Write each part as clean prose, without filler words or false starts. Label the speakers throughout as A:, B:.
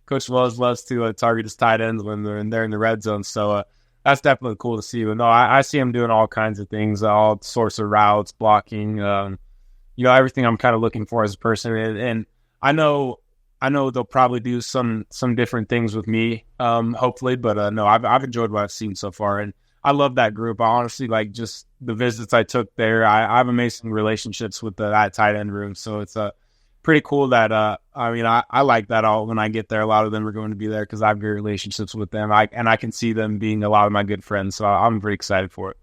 A: Coach Wells loves to target his tight ends when they're in the red zone. So that's definitely cool to see. But no, I see him doing all kinds of things, all sorts of routes, blocking, everything I'm kind of looking for as a person. And I know they'll probably do some different things with me, hopefully. But no, I've enjoyed what I've seen so far, and I love that group. I honestly like just the visits I took there. I have amazing relationships with that tight end room, so it's pretty cool that I like that all when I get there. A lot of them are going to be there because I have great relationships with them. I can see them being a lot of my good friends, so I'm very excited for it.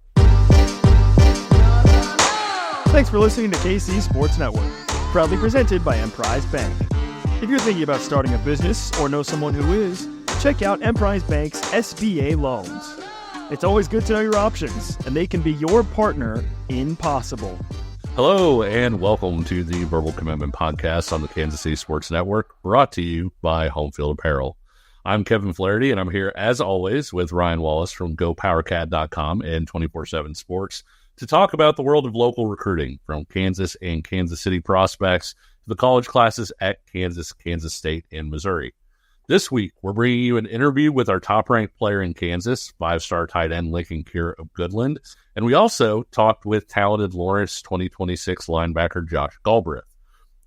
B: Thanks for listening to KC Sports Network, proudly presented by Emprise Bank. If you're thinking about starting a business or know someone who is, check out Emprise Bank's SBA loans. It's always good to know your options, and they can be your partner in possible.
C: Hello, and welcome to the Verbal Commitment Podcast on the Kansas City Sports Network, brought to you by Homefield Apparel. I'm Kevin Flaherty, and I'm here, as always, with Ryan Wallace from GoPowerCat.com and 24/7 Sports to talk about the world of local recruiting, from Kansas and Kansas City prospects to the college classes at Kansas, Kansas State, and Missouri. This week, we're bringing you an interview with our top-ranked player in Kansas, five-star tight end Linkon Cure of Goodland, and we also talked with talented Lawrence 2026 linebacker Josh Galbreath.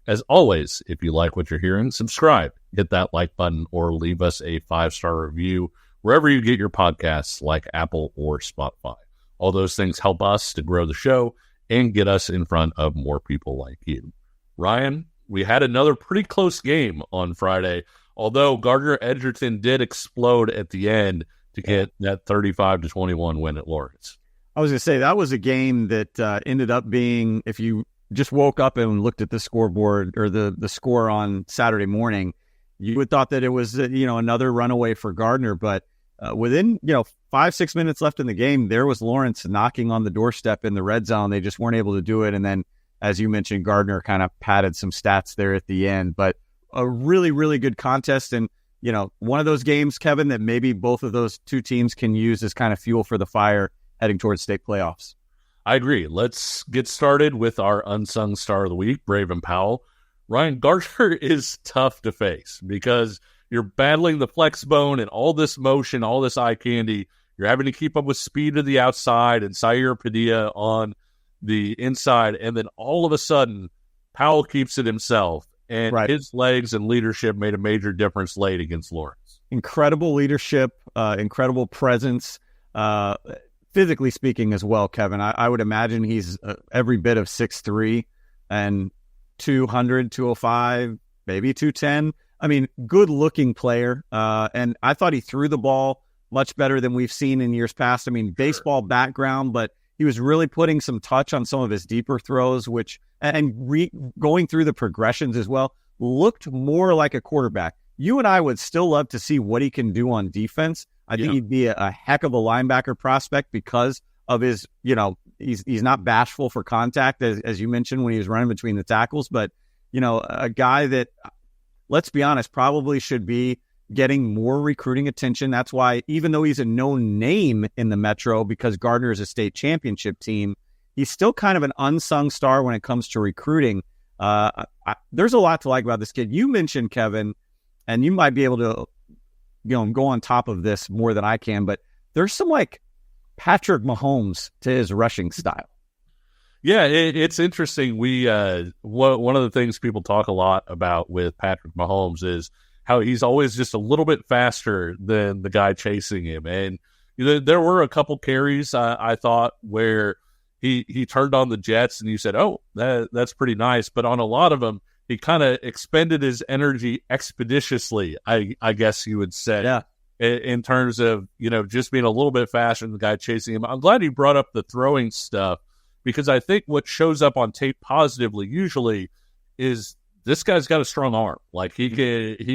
C: As always, if you like what you're hearing, subscribe, hit that like button, or leave us a 5-star review wherever you get your podcasts, like Apple or Spotify. All those things help us to grow the show and get us in front of more people like you. Ryan, we had another pretty close game on Friday, although Gardner Edgerton did explode at the end to get that 35-21 win at Lawrence.
D: I was going to say, that was a game that ended up being, if you just woke up and looked at the scoreboard or the score on Saturday morning, you would thought that it was, another runaway for Gardner. But within, 5-6 minutes left in the game, there was Lawrence knocking on the doorstep in the red zone. They just weren't able to do it. And then, as you mentioned, Gardner kind of padded some stats there at the end. But a really, really good contest. And, one of those games, Kevin, that maybe both of those two teams can use as kind of fuel for the fire heading towards state playoffs.
C: I agree. Let's get started with our unsung star of the week, Braven Powell. Ryan, Gardner is tough to face because you're battling the flex bone and all this motion, all this eye candy. You're having to keep up with speed to the outside and Zaire Padilla on the inside. And then all of a sudden, Powell keeps it himself. And his legs and leadership made a major difference late against Lawrence.
D: Incredible leadership, incredible presence, physically speaking as well, Kevin. I would imagine he's every bit of 6'3", and 200, 205, maybe 210. I mean, good-looking player. And I thought he threw the ball much better than we've seen in years past. I mean, baseball background, but he was really putting some touch on some of his deeper throws, going through the progressions as well, looked more like a quarterback. You and I would still love to see what he can do on defense. I think he'd be a heck of a linebacker prospect because of his, he's not bashful for contact, as you mentioned when he was running between the tackles. But, a guy that, let's be honest, probably should be getting more recruiting attention. That's why, even though he's a known name in the Metro because Gardner is a state championship team, he's still kind of an unsung star when it comes to recruiting. There's a lot to like about this kid. You mentioned, Kevin, and you might be able to go on top of this more than I can, but there's some like Patrick Mahomes to his rushing style.
C: Yeah, it's interesting. One of the things people talk a lot about with Patrick Mahomes is how he's always just a little bit faster than the guy chasing him. And there were a couple carries I thought where he turned on the jets and you said, oh, that's pretty nice. But on a lot of them, he kind of expended his energy expeditiously, I guess you would say.
D: Yeah.
C: In terms of, just being a little bit faster than the guy chasing him. I'm glad he brought up the throwing stuff because I think what shows up on tape positively usually is this guy's got a strong arm. Like he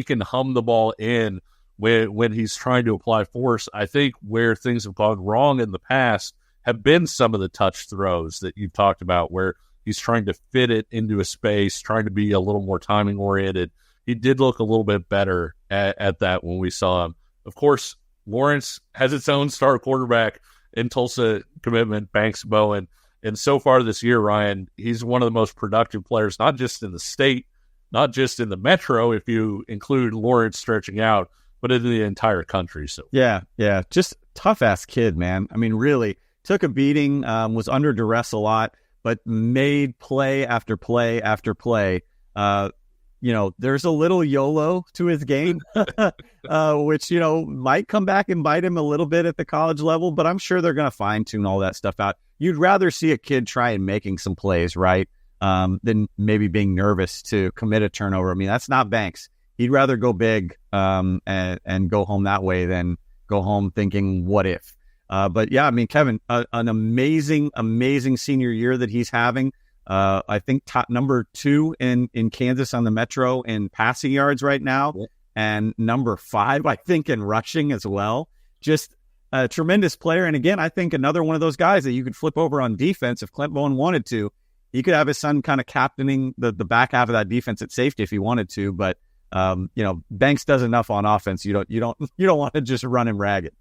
C: can hum the ball in when he's trying to apply force. I think where things have gone wrong in the past have been some of the touch throws that you've talked about where he's trying to fit it into a space, trying to be a little more timing oriented. He did look a little bit better at that when we saw him. Of course, Lawrence has its own star quarterback in Tulsa commitment, Banks Bowen. And so far this year, Ryan, he's one of the most productive players, not just in the state, not just in the metro, if you include Lawrence stretching out, but in the entire country. So
D: yeah, just tough-ass kid, man. I mean, really, took a beating, was under duress a lot, but made play after play after play. There's a little YOLO to his game, which, might come back and bite him a little bit at the college level, but I'm sure they're going to fine-tune all that stuff out. You'd rather see a kid try and making some plays, right, than maybe being nervous to commit a turnover. I mean, that's not Banks. He'd rather go big and go home that way than go home thinking, what if? But yeah, I mean, Kevin, an amazing senior year that he's having. I think top number 2 in Kansas on the Metro in passing yards right now, and number 5, I think, in rushing as well. Just a tremendous player. And again, I think another one of those guys that you could flip over on defense if Clint Bowen wanted to. He could have his son kind of captaining the back half of that defense at safety if he wanted to. But Banks does enough on offense. You don't want to just run him ragged.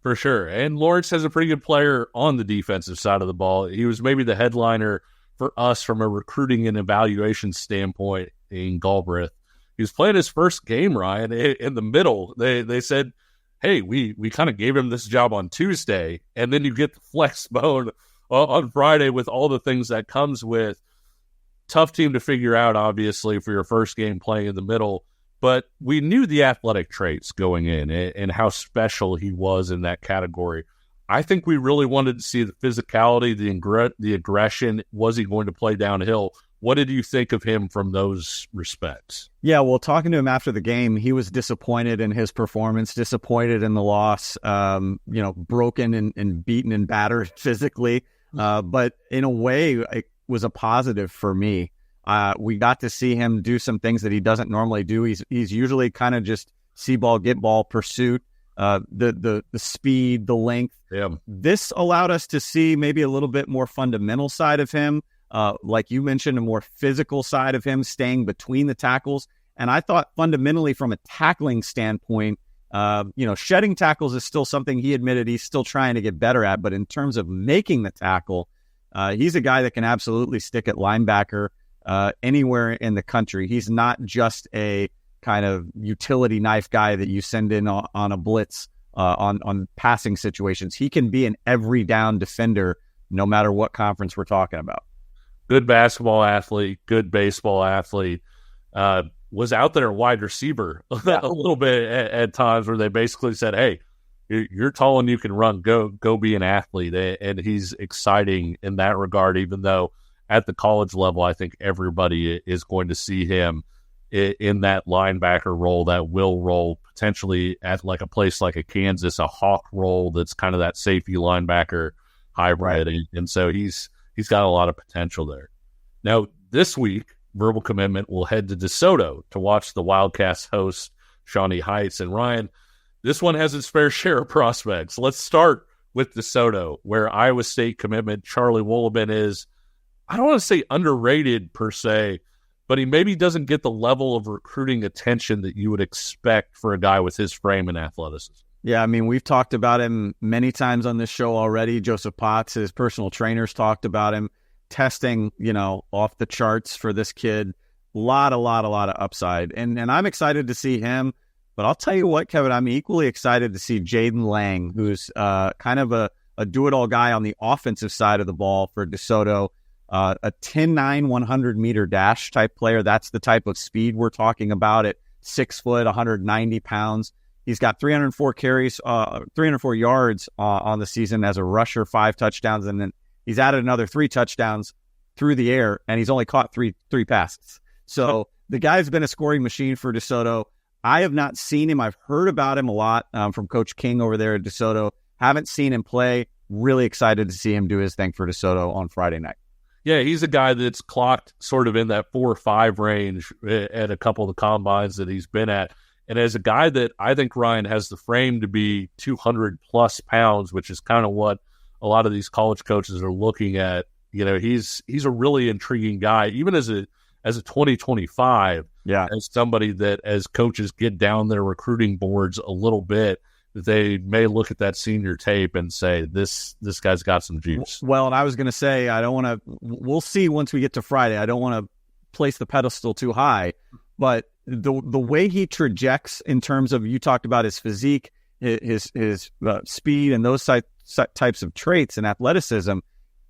C: For sure. And Lawrence has a pretty good player on the defensive side of the ball. He was maybe the headliner for us from a recruiting and evaluation standpoint in Galbreath. He was playing his first game, Ryan, in the middle. They said, hey, we kind of gave him this job on Tuesday, and then you get the flex bone on Friday with all the things that comes with. Tough team to figure out, obviously, for your first game playing in the middle. But we knew the athletic traits going in and how special he was in that category. I think we really wanted to see the physicality, the aggression. Was he going to play downhill? What did you think of him from those respects?
D: Yeah, well, talking to him after the game, he was disappointed in his performance, disappointed in the loss, broken and beaten and battered physically. But in a way, it was a positive for me. We got to see him do some things that he doesn't normally do. He's usually kind of just see ball, get ball, pursuit, the speed, the length.
C: Yeah.
D: This allowed us to see maybe a little bit more fundamental side of him. Like you mentioned, a more physical side of him, staying between the tackles. And I thought fundamentally from a tackling standpoint, shedding tackles is still something he admitted he's still trying to get better at. But in terms of making the tackle, he's a guy that can absolutely stick at linebacker anywhere in the country. He's not just a kind of utility knife guy that you send in on a blitz on passing situations. He can be an every down defender no matter what conference we're talking about.
C: Good basketball athlete, good baseball athlete, was out there wide receiver a little bit at times where they basically said, hey, you're tall and you can run, go be an athlete. And he's exciting in that regard, even though at the college level, I think everybody is going to see him in that linebacker role, that will role, potentially at like a place like a Kansas, a hawk role that's kind of that safety linebacker hybrid. Right. And so he's got a lot of potential there. Now, this week, Verbal Commitment will head to DeSoto to watch the Wildcats host Shawnee Heights. And Ryan, this one has its fair share of prospects. Let's start with DeSoto, where Iowa State commitment Charlie Wolleben is, I don't want to say underrated per se, but he maybe doesn't get the level of recruiting attention that you would expect for a guy with his frame and athleticism.
D: Yeah, I mean, we've talked about him many times on this show already. Joseph Potts, his personal trainers, talked about him. Testing, off the charts for this kid. A lot of upside. And I'm excited to see him. But I'll tell you what, Kevin, I'm equally excited to see Jaden Lang, who's kind of a do-it-all guy on the offensive side of the ball for DeSoto. A 10-9, 100-meter dash type player. That's the type of speed we're talking about at 6 foot, 190 pounds. He's got 304 carries, 304 yards on the season as a rusher, 5 touchdowns, and then he's added another 3 touchdowns through the air, and he's only caught three passes. So the guy's been a scoring machine for DeSoto. I have not seen him. I've heard about him a lot from Coach King over there at DeSoto. Haven't seen him play. Really excited to see him do his thing for DeSoto on Friday night.
C: Yeah, he's a guy that's clocked sort of in that 4 or 5 range at a couple of the combines that he's been at. And as a guy that I think, Ryan, has the frame to be 200-plus pounds, which is kind of what a lot of these college coaches are looking at. He's a really intriguing guy, even as a 2025. Yeah, as somebody that, as coaches get down their recruiting boards a little bit, they may look at that senior tape and say, this guy's got some juice.
D: Well, and I was going to say, we'll see once we get to Friday. I don't want to place the pedestal too high, but the way he trajects in terms of, you talked about his physique, his speed, and those types of traits and athleticism,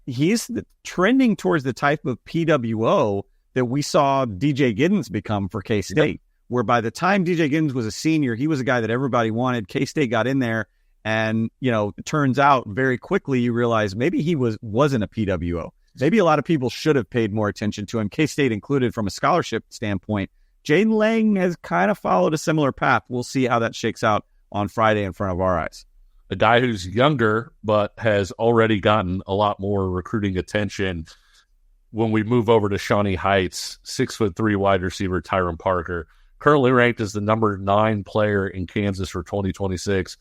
D: he's trending towards the type of PWO that we saw DJ Giddens become for K-State, where by the time DJ Giddens was a senior, he was a guy that everybody wanted. K-State got in there, and, it turns out very quickly you realize maybe he wasn't a PWO. Maybe a lot of people should have paid more attention to him, K-State included, from a scholarship standpoint. Jaden Lang has kind of followed a similar path. We'll see how that shakes out on Friday in front of our eyes.
C: A guy who's younger but has already gotten a lot more recruiting attention. When we move over to Shawnee Heights, 6'3" wide receiver Tyron Parker, currently ranked as the number 9 player in Kansas for 2026.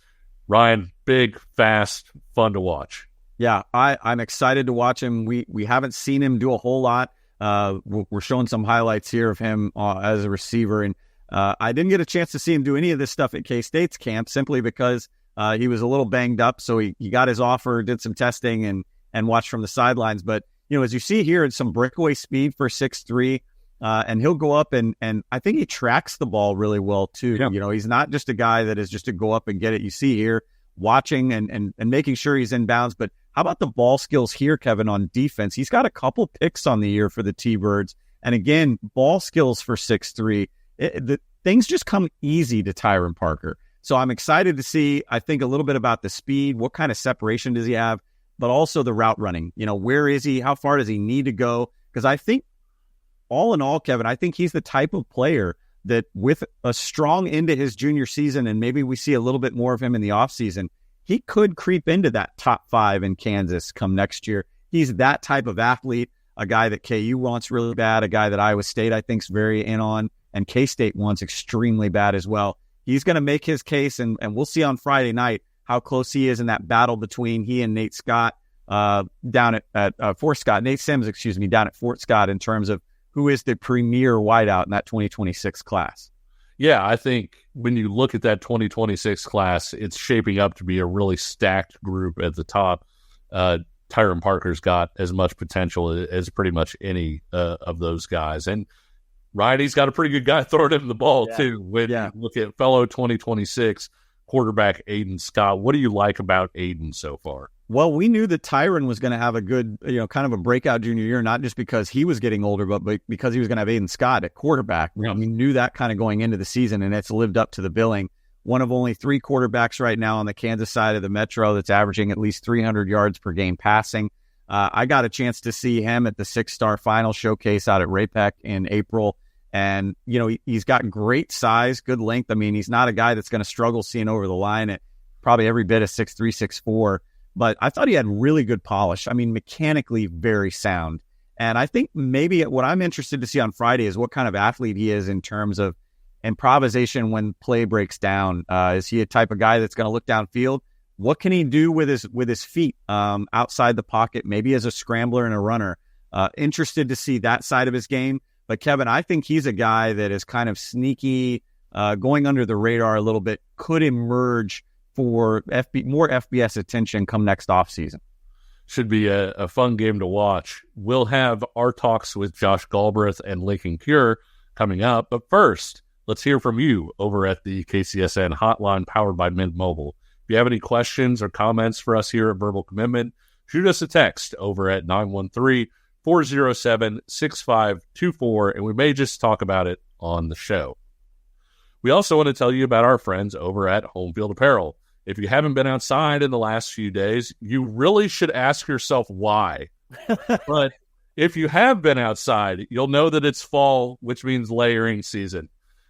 C: Ryan, big, fast, fun to watch.
D: Yeah, I'm excited to watch him. We haven't seen him do a whole lot. We're showing some highlights here of him as a receiver, and I didn't get a chance to see him do any of this stuff at K-State's camp simply because he was a little banged up. So he got his offer, did some testing, and watched from the sidelines. But as you see here, it's some breakaway speed for 6'3", and he'll go up and I think he tracks the ball really well too. Yeah. He's not just a guy that is just to go up and get it. You see here watching and making sure he's in bounds. But how about the ball skills here, Kevin, on defense? He's got a couple picks on the year for the T-Birds. And again, ball skills for 6'3". The things just come easy to Tyron Parker. So I'm excited to see, I think, a little bit about the speed. What kind of separation does he have? But also the route running. Where is he? How far does he need to go? Because I think, all in all, Kevin, I think he's the type of player that with a strong end to his junior season, and maybe we see a little bit more of him in the offseason, he could creep into that top 5 in Kansas come next year. He's that type of athlete, a guy that KU wants really bad, a guy that Iowa State, I think, is very in on, and K-State wants extremely bad as well. He's going to make his case, and we'll see on Friday night how close he is in that battle between he and Nate Scott down at Fort Scott. Nate Sims, down at Fort Scott in terms of who is the premier wideout in that 2026 class.
C: Yeah, I think when you look at that 2026 class, it's shaping up to be a really stacked group at the top. Tyron Parker's got as much potential as pretty much any of those guys. And Ryan, got a pretty good guy throwing him the ball, too. When you look at fellow 2026 quarterback Aiden Scott, what do you like about Aiden so far?
D: Well, we knew that Tyron was going to have a good, kind of a breakout junior year, not just because he was getting older, but because he was going to have Aiden Scott at quarterback. Yeah. We knew that kind of going into the season, and it's lived up to the billing. One of only 3 quarterbacks right now on the Kansas side of the Metro that's averaging at least 300 yards per game passing. I got a chance to see him at the 6-star final showcase out at Ray-Pec in April. And, he's got great size, good length. I mean, he's not a guy that's going to struggle seeing over the line at probably every bit of 6'3", 6'4". But I thought he had really good polish. I mean, mechanically very sound. And I think maybe what I'm interested to see on Friday is what kind of athlete he is in terms of improvisation when play breaks down. Is he a type of guy that's going to look downfield? What can he do with his feet outside the pocket, maybe as a scrambler and a runner? Interested to see that side of his game. But Kevin, I think he's a guy that is kind of sneaky, going under the radar a little bit, could emerge for more FBS attention come next offseason.
C: Should be a fun game to watch. We'll have our talks with Josh Galbreath and Linkon Cure coming up. But first, let's hear from you over at the KCSN hotline powered by Mint Mobile. If you have any questions or comments for us here at Verbal Commitment, shoot us a text over at 913-407-6524, and we may just talk about it on the show. We also want to tell you about our friends over at Home Field Apparel. If you haven't been outside in the last few days, you really should ask yourself why. But if you have been outside, you'll know that it's fall, which means layering season.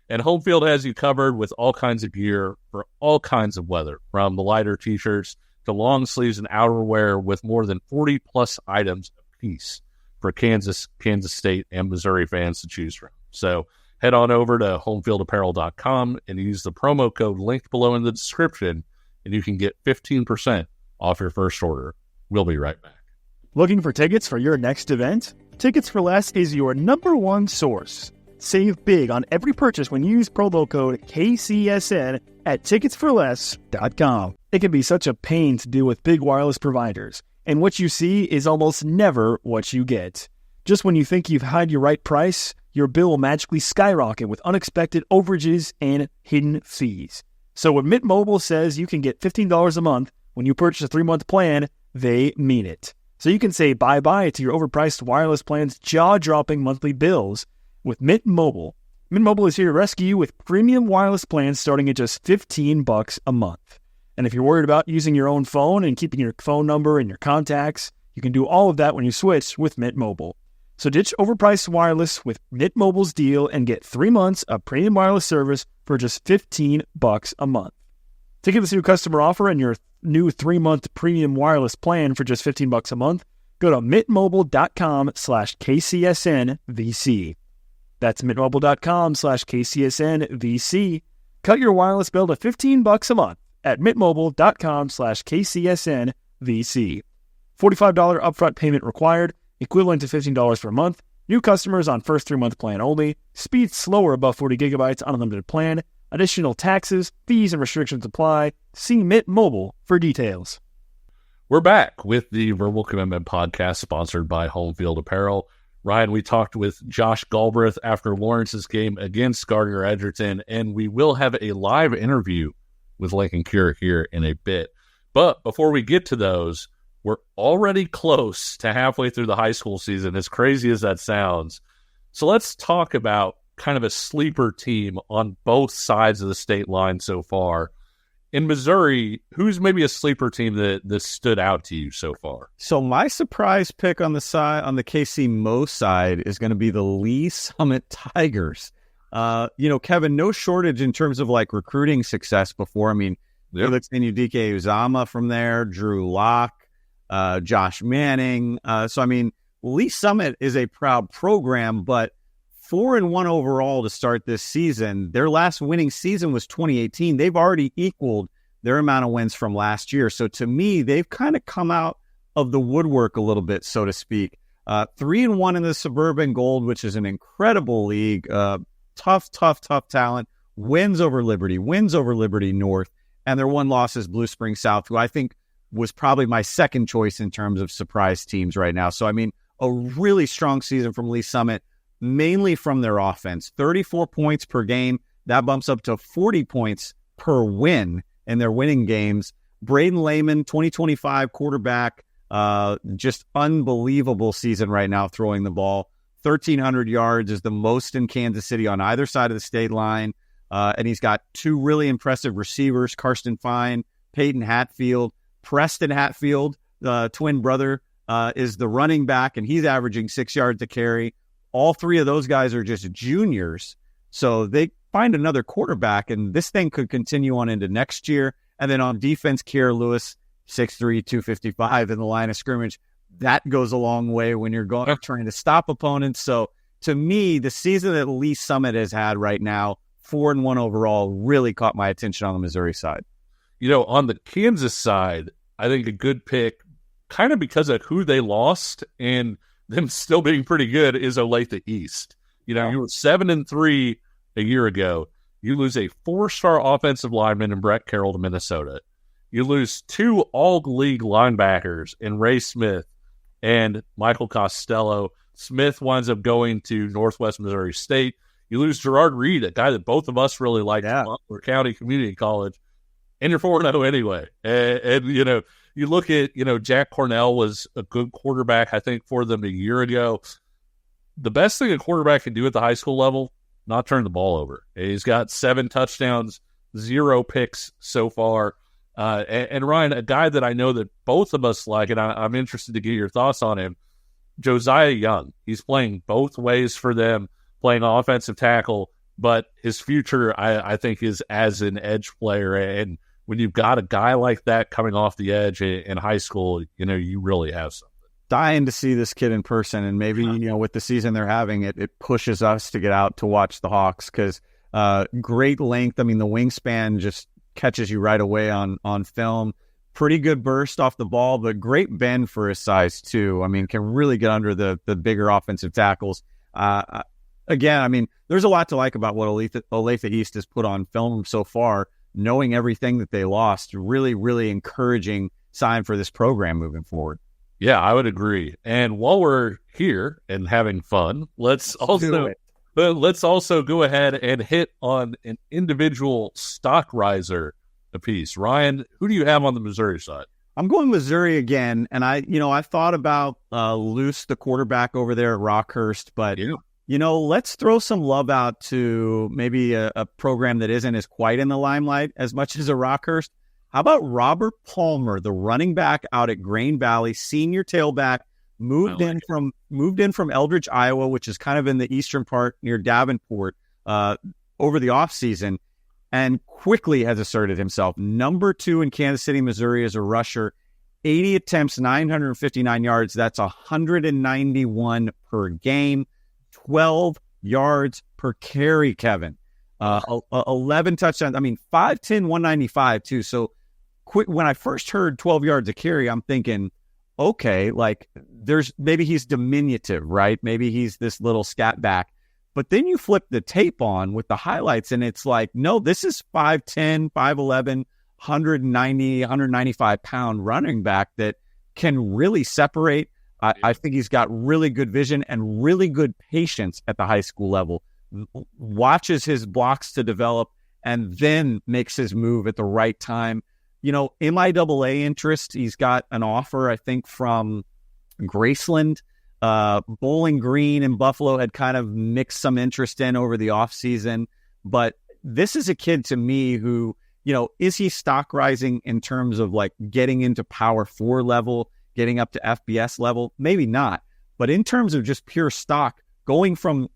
C: And Home Field has you covered with all kinds of gear for all kinds of weather, from the lighter T-shirts to long sleeves and outerwear with more than 40-plus items apiece for Kansas, Kansas State, and Missouri fans to choose from. So head on over to homefieldapparel.com and use the promo code linked below in the description, and you can get 15% off your first order. We'll be right back.
B: Looking for tickets for your next event? Tickets for Less is your #1 source. Save big on every purchase when you use promo code KCSN at ticketsforless.com. It can be such a pain to deal with big wireless providers, and what you see is almost never what you get. Just when you think you've had your right price, your bill will magically skyrocket with unexpected overages and hidden fees. So when Mint Mobile says you can get $15 a month when you purchase a 3-month plan, they mean it. So you can say bye-bye to your overpriced wireless plan's jaw-dropping monthly bills with Mint Mobile. Mint Mobile is here to rescue you with premium wireless plans starting at just $15 a month. And if you're worried about using your own phone and keeping your phone number and your contacts, you can do all of that when you switch with Mint Mobile. So ditch overpriced wireless with Mint Mobile's deal and get 3 months of premium wireless service for just $15 a month. To get this new customer offer and your new 3-month premium wireless plan for just $15 a month, go to mintmobile.com/KCSNVC. That's mintmobile.com/KCSNVC. Cut your wireless bill to $15 a month at mintmobile.com/KCSNVC. $45 upfront payment required, equivalent to $15 per month. New customers on first 3-month plan only. Speed slower above 40 gigabytes on unlimited plan. Additional taxes, fees, and restrictions apply. See Mint Mobile for details.
C: We're back with the Verbal Commitment Podcast, sponsored by Home Field Apparel. Ryan, we talked with Josh Galbreath after Lawrence's game against Gardner Edgerton, and we will have a live interview with Linkon Cure here in a bit. But before we get to those, we're already close to halfway through the high school season, as crazy as that sounds. So let's talk about kind of a sleeper team on both sides of the state line so far. In Missouri, who's maybe a sleeper team that stood out to you so far?
D: So my surprise pick on the KC Mo side is going to be the Lee Summit Tigers. Kevin, no shortage in terms of like recruiting success before. I mean, Felix Dike Uzama from there, Drew Locke, Josh Manning. So I mean, Lee Summit is a proud program, but 4-1 overall to start this season. Their last winning season was 2018. They've already equaled their amount of wins from last year. So to me, they've kind of come out of the woodwork a little bit, so to speak. 3-1 in the Suburban Gold, which is an incredible league. Tough talent. Wins over Liberty North. And their one loss is Blue Spring South, who I think was probably my second choice in terms of surprise teams right now. So, I mean, a really strong season from Lee Summit, mainly from their offense. 34 points per game. That bumps up to 40 points per win in their winning games. Braden Lehman, 2025 quarterback, just unbelievable season right now throwing the ball. 1,300 yards is the most in Kansas City on either side of the state line. And he's got 2 really impressive receivers, Karsten Fine, Peyton Hatfield. Preston Hatfield, the twin brother, is the running back, and he's averaging 6 yards a carry. All 3 of those guys are just juniors. So they find another quarterback, and this thing could continue on into next year. And then on defense, Kier Lewis, 6'3", 255 in the line of scrimmage. That goes a long way when you're trying to stop opponents. So to me, the season that Lee Summit has had right now, 4-1 overall, really caught my attention on the Missouri side.
C: On the Kansas side, I think a good pick, kind of because of who they lost and them still being pretty good, is Olathe East. You were 7-3 a year ago. You lose a 4-star offensive lineman in Brett Carroll to Minnesota. You lose 2 all-league linebackers in Ray Smith and Michael Costello. Smith winds up going to Northwest Missouri State. You lose Gerard Reed, a guy that both of us really liked at Montclair County Community College. And you're 4-0 anyway. And you look at, Jack Cornell was a good quarterback, I think, for them a year ago. The best thing a quarterback can do at the high school level, not turn the ball over. He's got 7 touchdowns, 0 picks so far. And Ryan, a guy that I know that both of us like, and I'm interested to get your thoughts on him, Josiah Young. He's playing both ways for them, playing offensive tackle, but his future, I think, is as an edge player. And when you've got a guy like that coming off the edge in high school, you really have something.
D: Dying to see this kid in person, and maybe, with the season they're having, it pushes us to get out to watch the Hawks, because great length. I mean, the wingspan just catches you right away on film. Pretty good burst off the ball, but great bend for his size too. I mean, can really get under the bigger offensive tackles. Again, I mean, there's a lot to like about what Olathe East has put on film so far. Knowing everything that they lost, really, really encouraging sign for this program moving forward.
C: Yeah, I would agree. And while we're here and having fun, let's also But let's also go ahead and hit on an individual stock riser apiece. Ryan, who do you have on the Missouri side?
D: I'm going Missouri again, and I thought about Luce, the quarterback over there at Rockhurst, but let's throw some love out to maybe a program that isn't as quite in the limelight as much as a Rockhurst. How about Robert Palmer, the running back out at Grain Valley, senior tailback, moved in from Eldridge, Iowa, which is kind of in the eastern part near Davenport, over the offseason, and quickly has asserted himself. Number 2 in Kansas City, Missouri as a rusher, 80 attempts, 959 yards. That's 191 per game, 12 yards per carry, Kevin. 11 touchdowns. 5'10", 195 too. So quick, when I first heard 12 yards a carry, I'm thinking, okay, maybe he's diminutive, right? Maybe he's this little scat back. But then you flip the tape on with the highlights, and it's like, no, this is 5'10", 5'11", 190, 195-pound running back that can really separate. I think he's got really good vision and really good patience at the high school level. Watches his blocks to develop and then makes his move at the right time. MIAA interest, he's got an offer, I think, from Graceland. Bowling Green and Buffalo had kind of mixed some interest in over the offseason. But this is a kid to me who, is he stock rising in terms of getting into Power 4 level, getting up to FBS level? Maybe not. But in terms of just pure stock, going from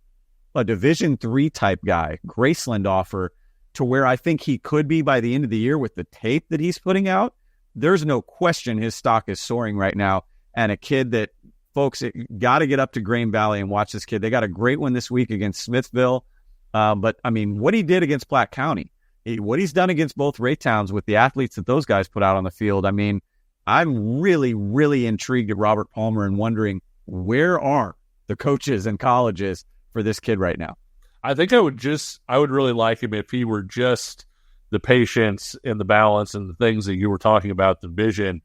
D: a Division III type guy, Graceland offer, to where I think he could be by the end of the year with the tape that he's putting out, there's no question his stock is soaring right now. And a kid that, folks, got to get up to Grain Valley and watch this kid. They got a great one this week against Smithville. But what he did against Platte County, what he's done against both Raytowns with the athletes that those guys put out on the field, I'm really, really intrigued at Robert Palmer and wondering, where are the coaches and colleges for this kid right now?
C: I think I would really like him if he were just the patience and the balance and the things that you were talking about, the vision.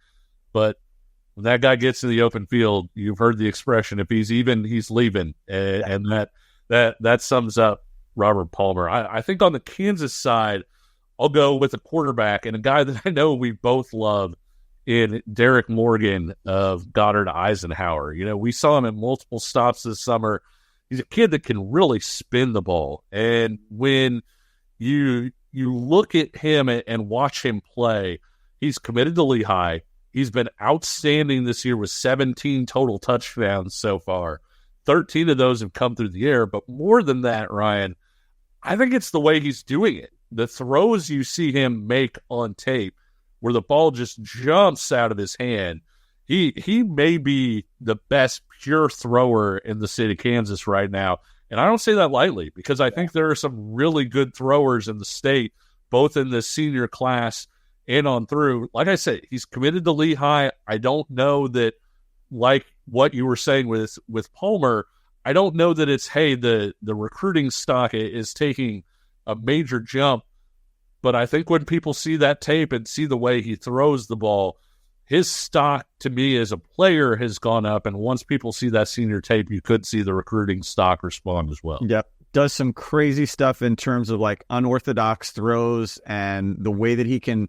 C: But when that guy gets to the open field, you've heard the expression, if he's even, he's leaving. And that sums up Robert Palmer. I think on the Kansas side, I'll go with a quarterback and a guy that I know we both love in Derek Morgan of Goddard Eisenhower. We saw him at multiple stops this summer. He's a kid that can really spin the ball. And when you look at him and watch him play, he's committed to Lehigh. He's been outstanding this year with 17 total touchdowns so far. 13 of those have come through the air. But more than that, Ryan, I think it's the way he's doing it. The throws you see him make on tape where the ball just jumps out of his hand. He may be the best pure thrower in the state of Kansas right now. And I don't say that lightly because I think there are some really good throwers in the state, both in the senior class and on through. Like I said, he's committed to Lehigh. I don't know that, like what you were saying with Palmer, I don't know that it's, hey, the recruiting stock is taking a major jump. But I think when people see that tape and see the way he throws the ball, his stock to me as a player has gone up. And once people see that senior tape, you could see the recruiting stock respond as well.
D: Yep. Does some crazy stuff in terms of unorthodox throws and the way that he can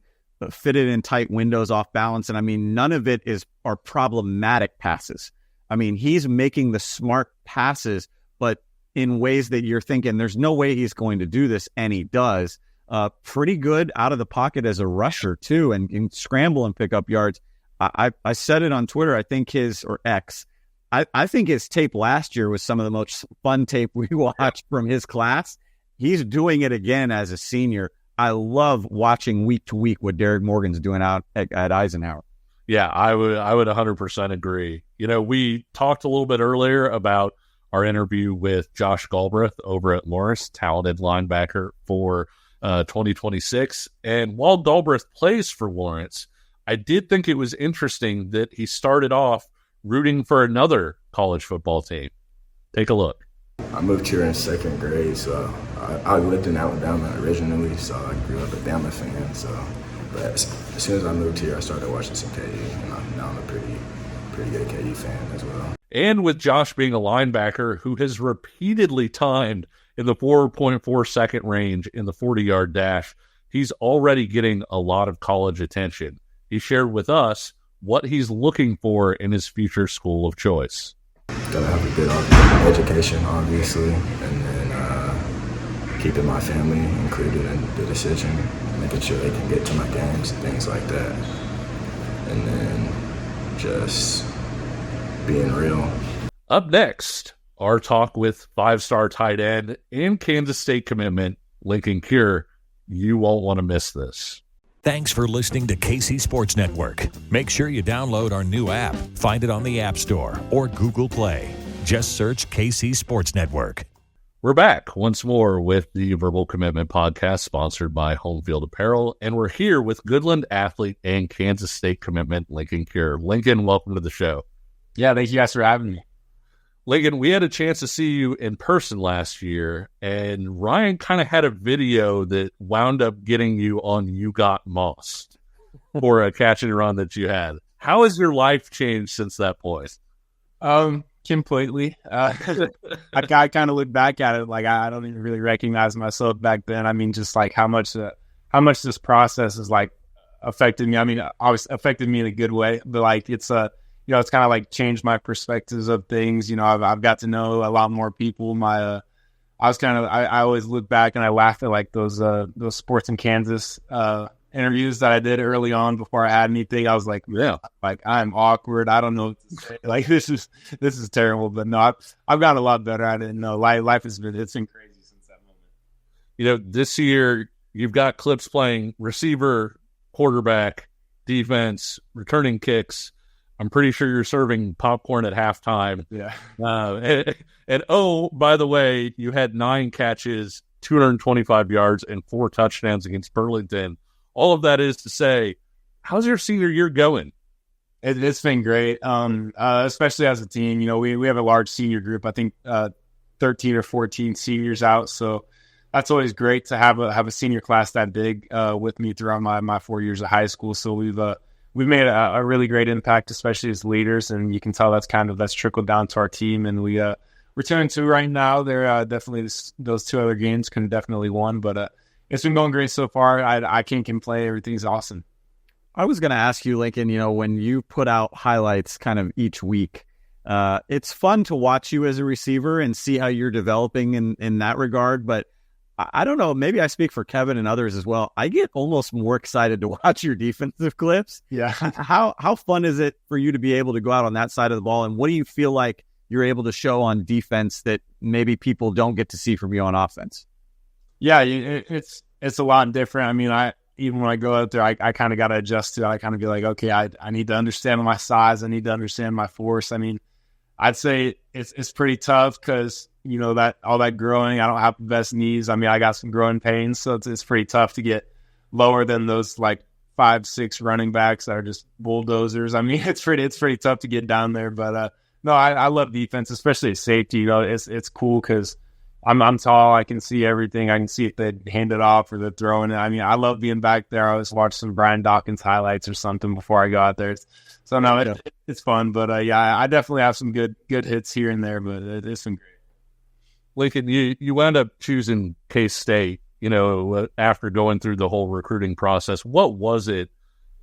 D: fit it in tight windows off balance. And none of it are problematic passes. He's making the smart passes, but in ways that you're thinking there's no way he's going to do this. And he does. Pretty good out of the pocket as a rusher too, and can scramble and pick up yards. I said it on Twitter. I think I think his tape last year was some of the most fun tape we watched from his class. He's doing it again as a senior. I love watching week to week what Derek Morgan's doing out at Eisenhower.
C: Yeah, I would 100% agree. We talked a little bit earlier about our interview with Josh Galbreath over at Lawrence, talented linebacker for 2026. And while Galbreath plays for Lawrence, I did think it was interesting that he started off rooting for another college football team. Take a look.
E: I moved here in second grade, so I lived in Alabama originally, so I grew up a Bama fan. But as soon as I moved here, I started watching some KU, and now I'm a pretty good KU fan as well.
C: And with Josh being a linebacker who has repeatedly timed in the 4.4 second range in the 40-yard dash, he's already getting a lot of college attention. He shared with us what he's looking for in his future school of choice.
E: Gotta have a good education, obviously, and then keeping my family included in the decision, making sure they can get to my games, things like that. And then just being real.
C: Up next, our talk with five-star tight end and Kansas State commitment, Linkon Cure. You won't want to miss this.
F: Thanks for listening to KC Sports Network. Make sure you download our new app. Find it on the App Store or Google Play. Just search KC Sports Network.
C: We're back once more with the Verbal Commitment Podcast, sponsored by Home Field Apparel, and we're here with Goodland athlete and Kansas State commitment, Linkon Cure. Linkon, welcome to the show.
A: Yeah, thank you guys for having me.
C: Linkon, we had a chance to see you in person last year, and Ryan kind of had a video that wound up getting you on You Got Mossed for a catch and run that you had. How has your life changed since that point?
A: Completely. I kind of look back at it like I don't even really recognize myself back then. I mean, just like how much this process has like affected me. I mean, obviously affected me in a good way, but like it's it's kind of like changed my perspectives of things. You know, I've got to know a lot more people. I always look back and I laugh at like those Sports in Kansas interviews that I did early on before I had anything. I was like, yeah, like I'm awkward. I don't know what to say. Like this is terrible. But no, I've gotten a lot better at it. No, life it's been crazy since that moment.
C: You know, this year you've got clips playing receiver, quarterback, defense, returning kicks. I'm pretty sure you're serving popcorn at halftime.
A: Yeah.
C: And oh, by the way, you had 9 catches, 225 yards, and 4 touchdowns against Burlington. All of that is to say, how's your senior year going?
A: It's been great, especially as a team. You know, we have a large senior group. I think 13 or 14 seniors out. So that's always great to have a senior class that big with me throughout my 4 years of high school. So we've made a really great impact, especially as leaders, and you can tell that's trickled down to our team. And we return to right now. They're definitely those 2 other games can definitely won, but it's been going great so far. I can't complain. Everything's awesome.
D: I was going to ask you, Linkon, you know, when you put out highlights kind of each week, it's fun to watch you as a receiver and see how you're developing in that regard. But I don't know, maybe I speak for Kevin and others as well. I get almost more excited to watch your defensive clips.
A: Yeah.
D: How fun is it for you to be able to go out on that side of the ball? And what do you feel like you're able to show on defense that maybe people don't get to see from you on offense?
A: Yeah, it's a lot different. I mean, even when I go out there, I kind of got to adjust to it. I kind of be like, okay, I need to understand my size. I need to understand my force. I mean, I'd say it's pretty tough because, you know, that all that growing, I don't have the best knees. I mean, I got some growing pains, so it's pretty tough to get lower than those like 5'6" running backs that are just bulldozers. I mean, it's pretty tough to get down there. But no, I love defense, especially at safety. You know, it's cool because I'm tall. I can see everything. I can see if they hand it off or they're throwing it. I mean, I love being back there. I always watch some Brian Dawkins highlights or something before I go out there. So no, it's fun. But yeah, I definitely have some good hits here and there. But it's been great.
C: Linkon, you wound up choosing K-State, you know, after going through the whole recruiting process. What was it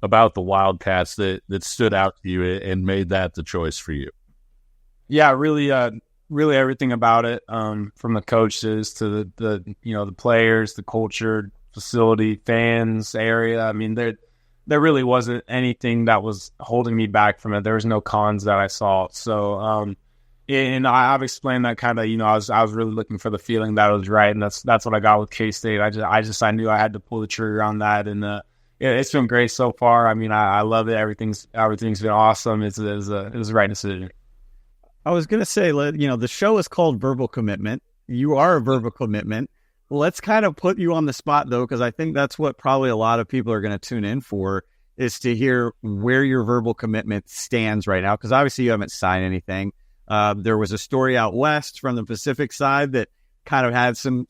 C: about the Wildcats that stood out to you and made that the choice for you?
A: Yeah, really everything about it, from the coaches to the players, the culture, facility, fans, area. I mean, there really wasn't anything that was holding me back from it. There was no cons that I saw. So, and I've explained that kind of, you know, I was really looking for the feeling that was right, and that's what I got with K-State. I knew I had to pull the trigger on that, and it's been great so far. I mean, I love it. Everything's been awesome. It was the right decision.
D: I was going to say, you know, the show is called Verbal Commitment. You are a verbal commitment. Let's kind of put you on the spot, though, because I think that's what probably a lot of people are going to tune in for, is to hear where your verbal commitment stands right now, because obviously you haven't signed anything. There was a story out west from the Pacific side that kind of had some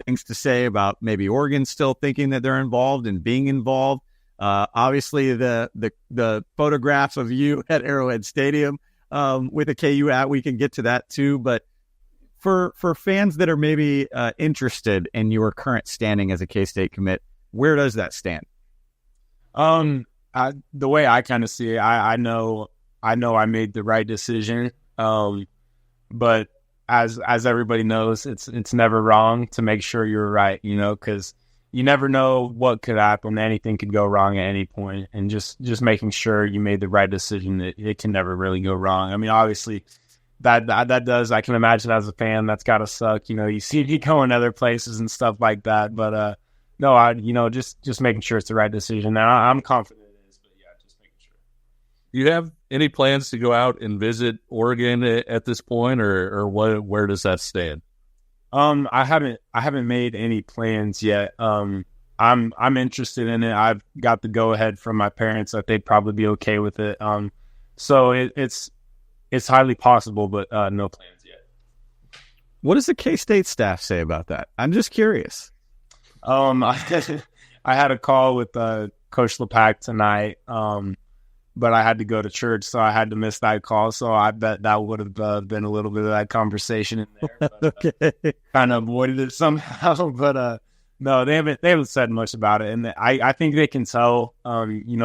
D: things to say about maybe Oregon still thinking that they're involved and being involved. Obviously, the photograph of you at Arrowhead Stadium, with a KU hat. We can get to that too. But for fans that are maybe interested in your current standing as a K-State commit, where does that stand?
A: The way I kind of see it, I know I made the right decision. But as everybody knows, it's never wrong to make sure you're right, because you never know what could happen. Anything could go wrong at any point, and just making sure you made the right decision, it can never really go wrong. I mean, obviously that does, I can imagine as a fan, that's got to suck. You see me going other places and stuff like that, but no, just making sure it's the right decision. And I'm confident it is, but yeah, just making sure.
C: Do you have any plans to go out and visit Oregon at this point, or what? Where does that stand?
A: I haven't made any plans yet. I'm interested in it. I've got the go ahead from my parents that they'd probably be okay with it. So it's highly possible, but no plans yet.
D: What does the K-State staff say about that? I'm just curious.
A: I had a call with Coach LePac tonight, but I had to go to church, so I had to miss that call. So I bet that would have been a little bit of that conversation in there. But,
D: Okay.
A: kind of avoided it somehow. But no, they haven't said much about it, and I think they can tell.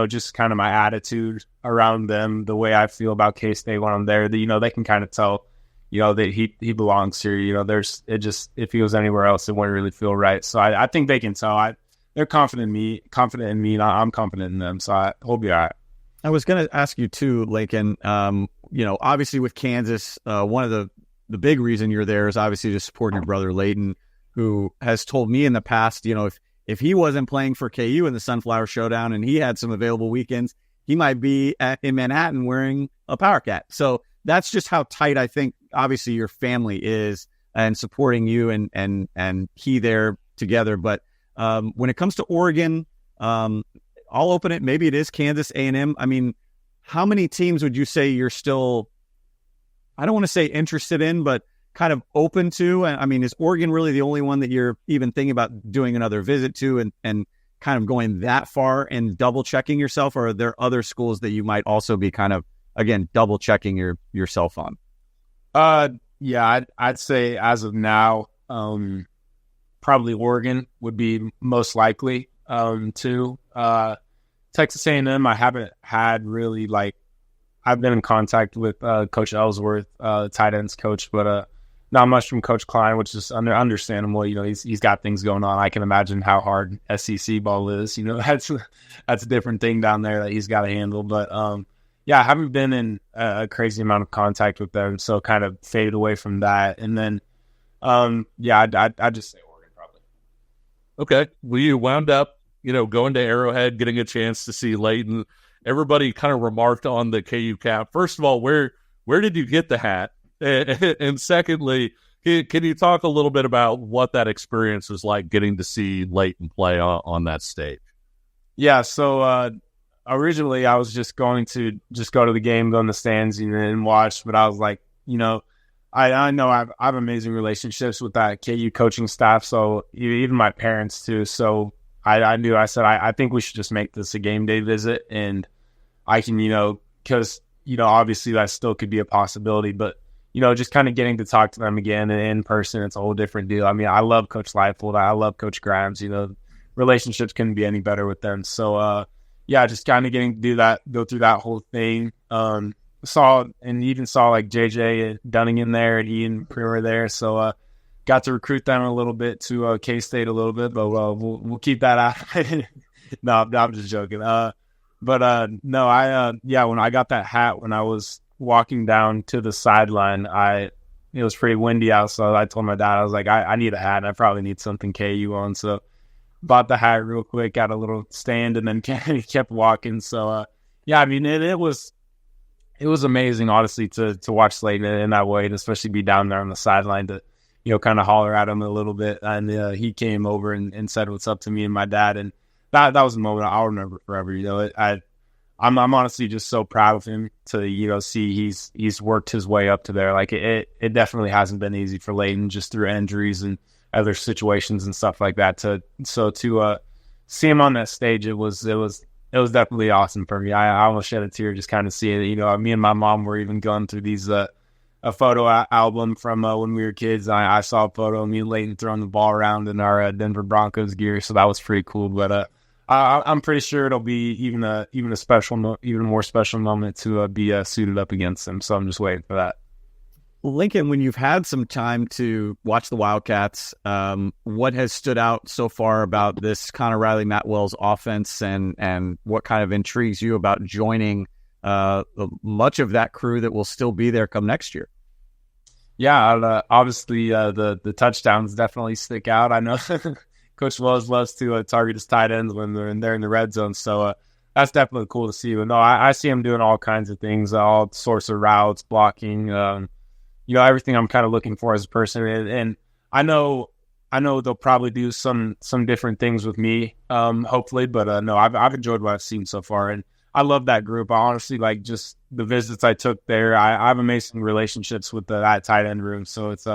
A: Just kind of my attitude around them, the way I feel about K-State when I'm there. They can kind of tell. That he belongs here. If he was anywhere else, it wouldn't really feel right. So I think they can tell. They're confident in me, and I'm confident in them. So I hope you're all right.
D: I was going to ask you too, Linkon. Obviously with Kansas, one of the big reason you're there is obviously to support your brother Leighton, who has told me in the past, if he wasn't playing for KU in the Sunflower Showdown and he had some available weekends, he might be in Manhattan wearing a Power Cat. So that's just how tight I think obviously your family is and supporting you and he there together. But when it comes to Oregon, I'll open it. Maybe it is Kansas A&M. I mean, how many teams would you say you're still, I don't want to say interested in, but kind of open to? I mean, is Oregon really the only one that you're even thinking about doing another visit to and kind of going that far and double checking yourself? Or are there other schools that you might also be kind of, again, double checking yourself on?
A: Yeah, I'd say as of now, probably Oregon would be most likely. Too. Texas A&M, I haven't had really I've been in contact with Coach Ellsworth, tight ends coach, but not much from Coach Klein, which is understandable. He's got things going on. I can imagine how hard SEC ball is. That's a different thing down there that he's got to handle. But yeah, I haven't been in a crazy amount of contact with them, so kind of faded away from that. And then yeah, I'd just say Oregon probably.
C: Okay, well, you wound up going to Arrowhead, getting a chance to see Leighton. Everybody kind of remarked on the KU cap. First of all, where did you get the hat? And secondly, can you talk a little bit about what that experience was like getting to see Leighton play on that stage? Yeah,
A: so originally I was just going to go to the game, go in the stands and watch, but I was like, I know I have amazing relationships with that KU coaching staff, so even my parents too. So I said, I think we should just make this a game day visit, and I can, because, obviously that still could be a possibility, but, just kind of getting to talk to them again in person, it's a whole different deal. I mean, I love Coach Leifold. I love Coach Grimes, relationships couldn't be any better with them. So, yeah, just kind of getting to do that, go through that whole thing. Saw like JJ Dunning in there and Ian Primer there. So, got to recruit them a little bit to K-State a little bit, but we'll keep that out. No, I'm just joking. No, when I got that hat when I was walking down to the sideline, it was pretty windy out, so I told my dad, I was like, I need a hat, and I probably need something KU on, so bought the hat real quick, got a little stand, and then kept walking. So, yeah, I mean, it was amazing, honestly, to watch Slayton in that way, and especially be down there on the sideline to kind of holler at him a little bit. And he came over and said what's up to me and my dad. And that was a moment I'll remember forever. I'm honestly just so proud of him to, see he's worked his way up to there. Like it definitely hasn't been easy for Leighton just through injuries and other situations and stuff like that. To see him on that stage, it was it was definitely awesome for me. I almost shed a tear just kind of seeing it. You know, me and my mom were even going through these a photo album from when we were kids. I saw a photo of me and Leighton throwing the ball around in our Denver Broncos gear, so that was pretty cool. But I'm pretty sure it'll be even a even more special moment to be suited up against them. So I'm just waiting for that.
D: Lincoln, when you've had some time to watch the Wildcats, what has stood out so far about this Connor Riley Matt Wells offense, and what kind of intrigues you about joining much of that crew that will still be there come next year?
A: Yeah, obviously the touchdowns definitely stick out. I know Coach Wells loves to target his tight ends when they're in the red zone, so that's definitely cool to see. But no, I see him doing all kinds of things, all sorts of routes, blocking. You know, everything I'm kind of looking for as a person. And I know they'll probably do some different things with me, hopefully. But no, I've enjoyed what I've seen so far. And I love that group. I honestly like just the visits I took there. I have amazing relationships with that tight end room. So it's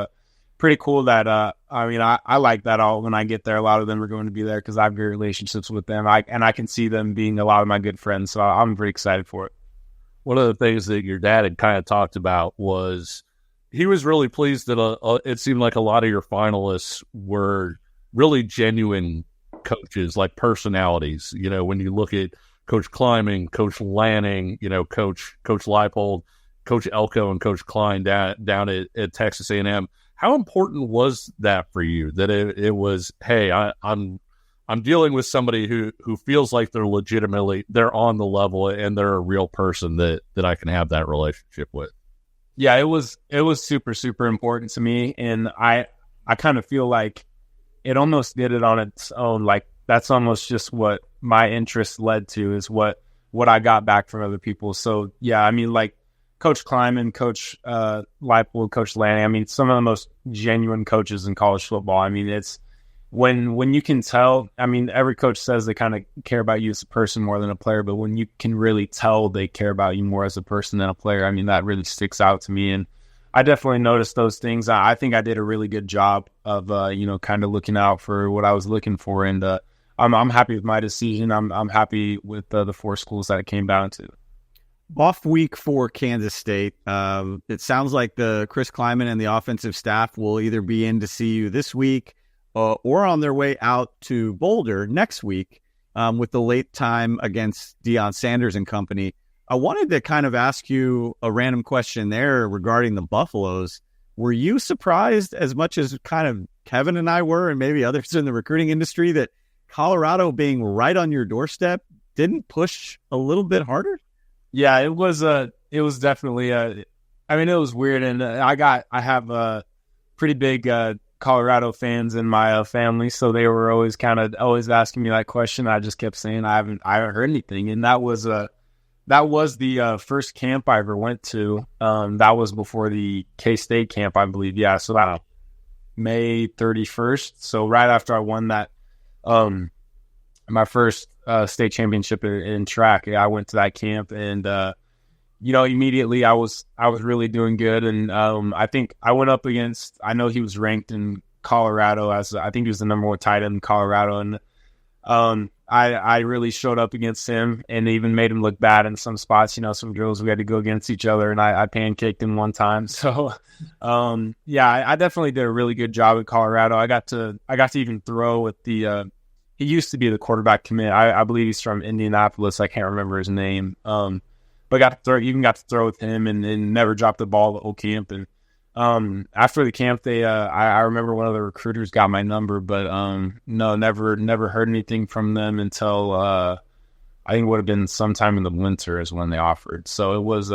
A: pretty cool that, I like that all when I get there. A lot of them are going to be there because I have great relationships with them. I can see them being a lot of my good friends. So I'm pretty excited for it.
C: One of the things that your dad had kind of talked about was he was really pleased that it seemed like a lot of your finalists were really genuine coaches, like personalities. You know, when you look at Coach Kleiman, Coach Lanning, you know, Coach Leipold, Coach Elko, and Coach Klein down at Texas A&M. How important was that for you? That it was, hey, I'm dealing with somebody who feels like they're on the level and they're a real person that I can have that relationship with.
A: Yeah, it was super, super important to me. And I kind of feel like it almost did it on its own. Like that's almost just what my interest led to, is what I got back from other people. So yeah, I mean, like Coach Kleiman, Coach Leipold, Coach Lanning, I mean, some of the most genuine coaches in college football. I mean, it's when you can tell, I mean, every coach says they kind of care about you as a person more than a player, but when you can really tell they care about you more as a person than a player, I mean, that really sticks out to me. And I definitely noticed those things. I think I did a really good job of, kind of looking out for what I was looking for. And I'm happy with my decision. I'm happy with the 4 schools that it came down to.
D: Off week for Kansas State. It sounds like the Chris Kleiman and the offensive staff will either be in to see you this week or on their way out to Boulder next week with the late time against Deion Sanders and company. I wanted to kind of ask you a random question there regarding the Buffaloes. Were you surprised as much as kind of Kevin and I were, and maybe others in the recruiting industry, that Colorado being right on your doorstep didn't push a little bit harder?
A: Yeah, it was definitely it was weird. And I have pretty big Colorado fans in my family, so they were always asking me that question. I just kept saying I haven't heard anything, and that was the first camp I ever went to. That was before the K-State camp, I believe. Yeah, so that May 31st. So right after I won that my first state championship in track, I went to that camp, and immediately I was really doing good. And I think I went up against, I know he was ranked in Colorado as, I think he was the number 1 tight end in Colorado. And I really showed up against him and even made him look bad in some spots. Some drills we had to go against each other, and I pancaked him one time. So I definitely did a really good job at Colorado. I got to even throw with the he used to be the quarterback commit. I believe he's from Indianapolis. I can't remember his name. But got to throw with him and never dropped the ball the whole camp. And after the camp, I remember one of the recruiters got my number, but no, never heard anything from them until I think it would have been sometime in the winter is when they offered. So it was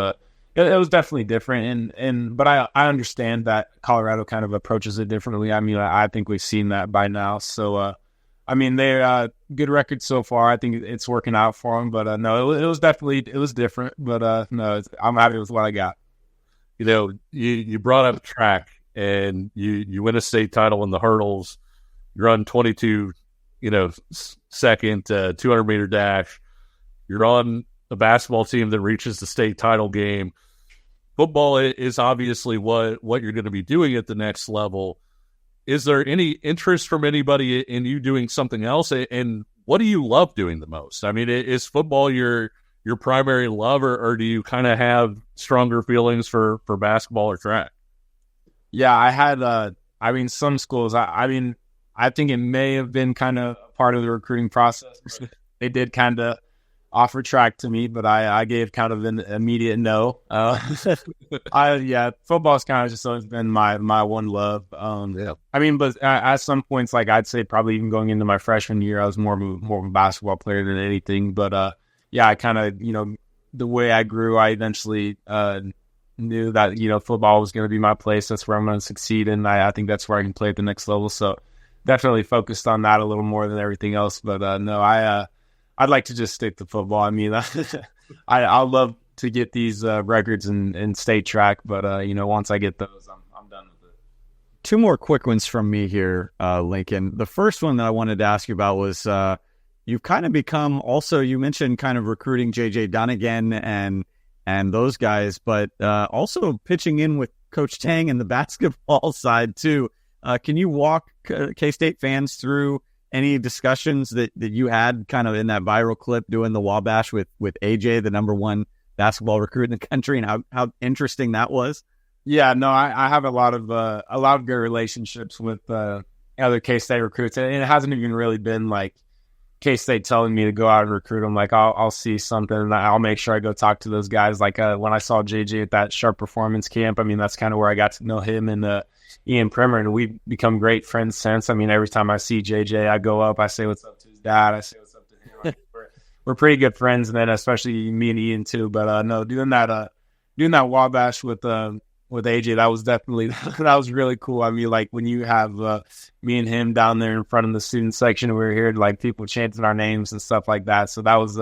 A: definitely different. But I understand that Colorado kind of approaches it differently. I mean, I think we've seen that by now. So they're good record so far. I think it's working out for them. But no, it was different. But no, I'm happy with what I got.
C: You brought up track, and you win a state title in the hurdles. You run 22, second 200-meter dash. You're on a basketball team that reaches the state title game. Football is obviously what you're going to be doing at the next level. Is there any interest from anybody in you doing something else? And what do you love doing the most? I mean, is football your primary love, or do you kind of have stronger feelings for basketball or track?
A: Yeah, I had, some schools, I think it may have been kind of part of the recruiting process. They did kind of offer track to me, but I gave kind of an immediate no. Football's kind of just always been my one love. But at some points, like I'd say probably even going into my freshman year, I was more of a basketball player than anything. But I kind of, the way I grew, I eventually knew that, football was going to be my place. That's where I'm going to succeed. And I think that's where I can play at the next level. So definitely focused on that a little more than everything else. But I'd like to just stick to football. I mean, I'd love to get these records in state track. But, once I get those, I'm done with it.
D: Two more quick ones from me here, Lincoln. The first one that I wanted to ask you about was you've kind of become also, you mentioned kind of recruiting J.J. Dunnigan and those guys, but also pitching in with Coach Tang and the basketball side too. Can you walk K-State fans through any discussions that you had kind of in that viral clip doing the Wabash with AJ, the number one basketball recruit in the country, and how interesting that was?
A: Yeah, no, I have a lot of good relationships with other K-State recruits, and it hasn't even really been like K-State telling me to go out and recruit them. Like I'll see something and I'll make sure I go talk to those guys. Like when I saw JJ at that Sharp Performance Camp, I mean, that's kind of where I got to know him and Ian Primer, and we've become great friends since. I mean, every time I see JJ, I go up, I say what's up to his dad, I say what's up to him. Like, we're pretty good friends, and then especially me and Ian too. But no, doing that Wabash with AJ, that was definitely that was really cool. I mean, like when you have me and him down there in front of the student section, we were here, like people chanting our names and stuff like that. So that was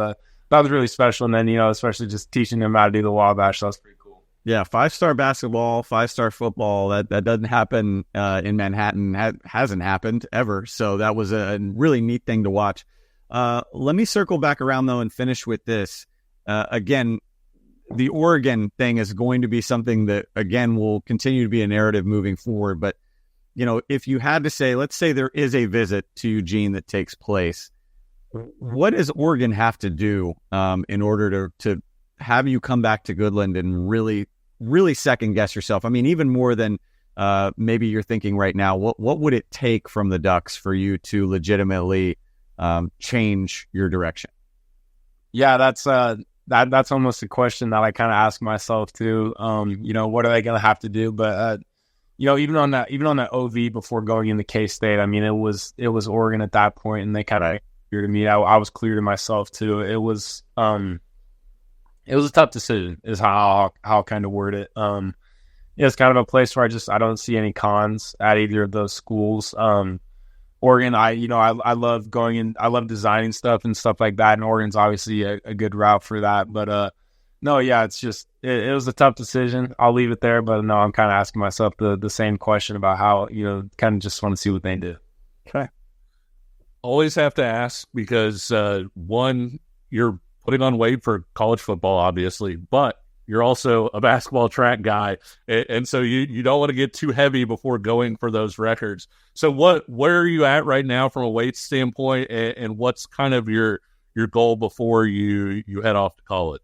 A: really special. And then especially just teaching him how to do the Wabash, that was pretty cool.
D: Yeah, 5-star basketball, 5-star football. That doesn't happen in Manhattan. Hasn't happened ever. So that was a really neat thing to watch. Let me circle back around though and finish with this. Again, the Oregon thing is going to be something that, again, will continue to be a narrative moving forward. But, if you had to say, let's say there is a visit to Eugene that takes place, what does Oregon have to do in order to have you come back to Goodland and really, really second guess yourself? I mean, even more than maybe you're thinking right now, what would it take from the Ducks for you to legitimately change your direction?
A: Yeah, that's almost a question that I kind of ask myself too. What are they going to have to do? But even on that OV before going into K-State, I mean, it was Oregon at that point, and they kind of clear to me. I was clear to myself too. It was a tough decision, is how I'll kind of word it. It's kind of a place where I don't see any cons at either of those schools. Oregon, I love going in. I love designing stuff and stuff like that. And Oregon's obviously a good route for that. But it's just it was a tough decision. I'll leave it there. But no, I'm kind of asking myself the same question about how kind of just want to see what they do.
D: Okay.
C: Always have to ask because one, you're putting on weight for college football, obviously, but you're also a basketball track guy, and so you don't want to get too heavy before going for those records. So where are you at right now from a weight standpoint, and what's kind of your goal before you head off to college?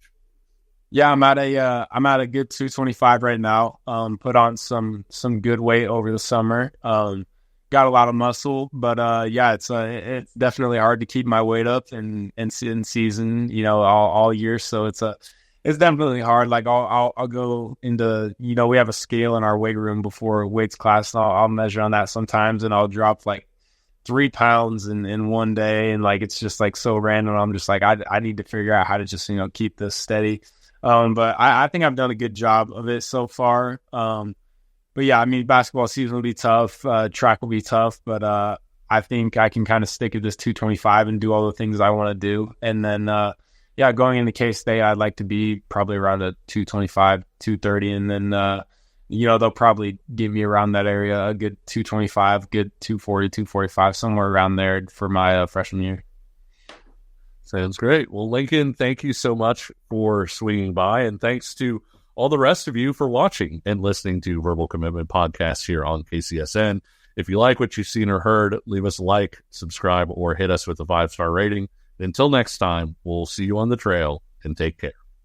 A: Yeah, I'm at a good 225 right now. Put on some good weight over the summer. Got a lot of muscle, but it's definitely hard to keep my weight up in season, all year. So it's definitely hard. Like I'll go into, we have a scale in our weight room before weights class, and I'll measure on that sometimes, and I'll drop like 3 pounds in one day, and like it's just like so random. I'm just like I need to figure out how to just keep this steady. But I think I've done a good job of it so far. But yeah, I mean, basketball season will be tough. Track will be tough, but I think I can kind of stick at this 225 and do all the things I want to do. And then, going into K-State, I'd like to be probably around a 225, 230. And then, they'll probably give me around that area, a good 225, good 240, 245, somewhere around there for my freshman year.
C: Sounds great. Well, Lincoln, thank you so much for swinging by, and thanks to all the rest of you for watching and listening to Verbal Commitment Podcast here on KCSN. If you like what you've seen or heard, leave us a like, subscribe, or hit us with a 5-star rating. Until next time, we'll see you on the trail, and take care.